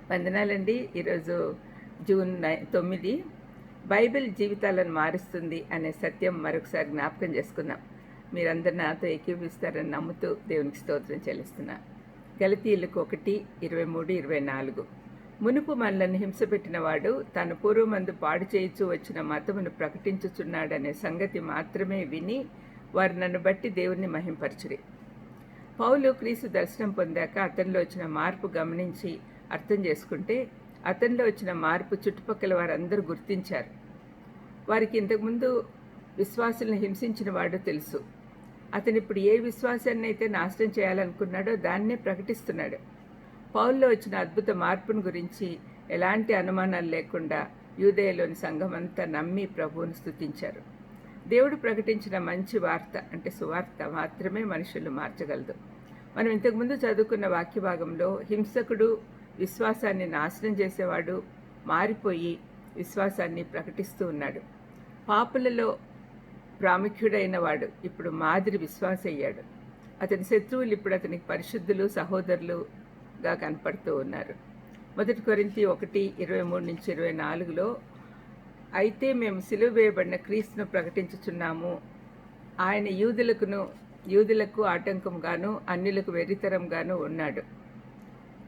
వందనాలండి. ఈరోజు June 9 Bible జీవితాలను మారుస్తుంది అనే సత్యం మరొకసారి జ్ఞాపకం చేసుకుందాం. మీరందరూ నాతో ఏకీభవిస్తారని నమ్ముతూ దేవునికి స్తోత్రం చెల్లిస్తున్నా. గలతీయులకు 1:23-24 మునుపు మనలను హింసపెట్టినవాడు తన పూర్వమందు పాడు చేయుచూ వచ్చిన మతమును ప్రకటించుచున్నాడనే సంగతి మాత్రమే విని వారు నన్ను బట్టి దేవుణ్ణి మహింపరచురి. పౌలు క్రీస్తు దర్శనం పొందాక అతనిలో వచ్చిన మార్పు గమనించి అర్థం చేసుకుంటే అతనిలో వచ్చిన మార్పు చుట్టుపక్కల వారందరూ గుర్తించారు. వారికి ఇంతకుముందు విశ్వాసులను హింసించిన వాడు తెలుసు. అతను ఇప్పుడు ఏ విశ్వాసాన్ని అయితే నాశనం చేయాలనుకున్నాడో దాన్నే ప్రకటిస్తున్నాడు. పౌల్లో వచ్చిన అద్భుత మార్పును గురించి ఎలాంటి అనుమానాలు లేకుండా యూదయలోని సంఘమంతా నమ్మి ప్రభువును స్తుతించారు. దేవుడు ప్రకటించిన మంచి వార్త అంటే సువార్త మాత్రమే మనుషులు మార్చగలదు. మనం ఇంతకుముందు చదువుకున్న వాక్య భాగంలో హింసకుడు విశ్వాసాన్ని నాశనం చేసేవాడు మారిపోయి విశ్వాసాన్ని ప్రకటిస్తూ ఉన్నాడు. పాపులలో ప్రాముఖ్యుడైన వాడు ఇప్పుడు మాదిరి విశ్వాస అయ్యాడు. అతని శత్రువులు ఇప్పుడు అతనికి పరిశుద్ధులు సహోదరులుగా కనపడుతూ ఉన్నారు. 1 కొరింథీ 1:23-24 అయితే మేము సిలువ వేయబడిన క్రీస్తును ప్రకటించుచున్నాము. ఆయన యూదులకు ఆటంకంగాను అన్యులకు వెర్రితరంగాను ఉన్నాడు.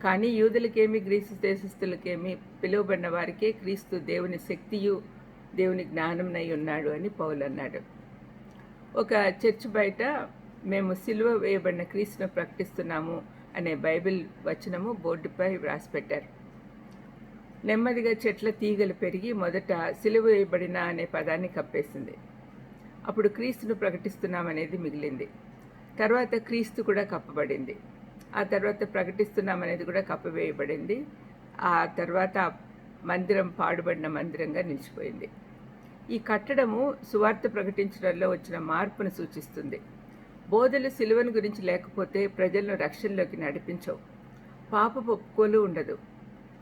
కానీ యూదులకేమి గ్రీసు దేశస్థులకేమి పిలువబడిన వారికే క్రీస్తు దేవుని శక్తియు దేవుని జ్ఞానంనై ఉన్నాడు అని పౌలు అన్నాడు. ఒక చర్చ్ బయట మేము సిలువ వేయబడిన క్రీస్తును ప్రకటిస్తున్నాము అనే బైబిల్ వచనము బోర్డుపై వ్రాసిపెట్టారు. నెమ్మదిగా చెట్ల తీగలు పెరిగి మొదట సిలువ వేయబడిన అనే పదాన్ని కప్పేసింది. అప్పుడు క్రీస్తును ప్రకటిస్తున్నామనేది మిగిలింది. తర్వాత క్రీస్తు కూడా కప్పబడింది. ఆ తర్వాత ప్రకటిస్తున్నామనేది కూడా కప్పవేయబడింది. ఆ తర్వాత మందిరం పాడుబడిన మందిరంగా నిలిచిపోయింది. ఈ కట్టడము సువార్త ప్రకటించడంలో వచ్చిన మార్పును సూచిస్తుంది. బోధలు సిలువను గురించి లేకపోతే ప్రజలను రక్షణలోకి నడిపించవు. పాపపు ఒప్పుకోలు ఉండదు.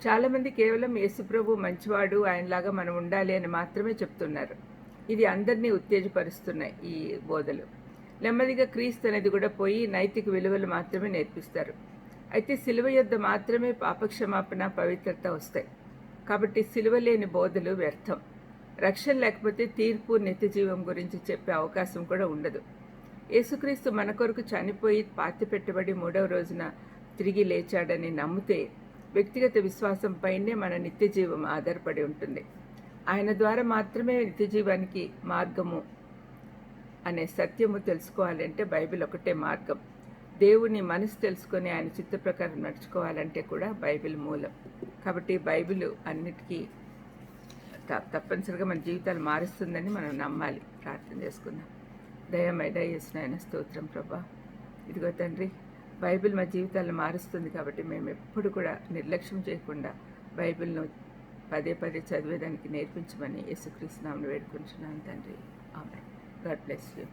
చాలామంది కేవలం యేసుప్రభు మంచివాడు, ఆయనలాగా మనం ఉండాలి అని మాత్రమే చెప్తున్నారు. ఇది అందరినీ ఉత్తేజపరుస్తున్నాయి ఈ బోధలు. నెమ్మదిగా క్రీస్తు అనేది కూడా పోయి నైతిక విలువలు మాత్రమే నేర్పిస్తారు. అయితే సిలువ యొద్ద మాత్రమే పాపక్షమాపణ పవిత్రత వస్తాయి. కాబట్టి సిలువ లేని బోధలు వ్యర్థం. రక్షణ లేకపోతే తీర్పు నిత్యజీవం గురించి చెప్పే అవకాశం కూడా ఉండదు. యేసుక్రీస్తు మన కొరకు చనిపోయి పాతి పెట్టబడి 3వ రోజున తిరిగి లేచాడని నమ్మితే వ్యక్తిగత విశ్వాసంపైనే మన నిత్యజీవం ఆధారపడి ఉంటుంది. ఆయన ద్వారా మాత్రమే నిత్యజీవానికి మార్గము అనే సత్యము తెలుసుకోవాలంటే బైబిల్ ఒకటే మార్గం. దేవుని మనసు తెలుసుకొని ఆయన చిత్త ప్రకారం నడుచుకోవాలంటే కూడా బైబిల్ మూలం. కాబట్టి బైబిల్ అన్నిటికీ తప్పనిసరిగా మన జీవితాలు మారుస్తుందని మనం నమ్మాలి. ప్రార్థన చేసుకుందాం. దయమైడ యేసునాయన స్తోత్రం ప్రభా. ఇదిగో తండ్రి, బైబిల్ మా జీవితాలను మారుస్తుంది కాబట్టి మేము ఎప్పుడు కూడా నిర్లక్ష్యం చేయకుండా బైబిల్ను పదే పదే చదివేదానికి నేర్పించమని యేసుక్రీస్తు నామమున వేడుకుంటున్నాను తండ్రి. ఆమేన్. God bless you.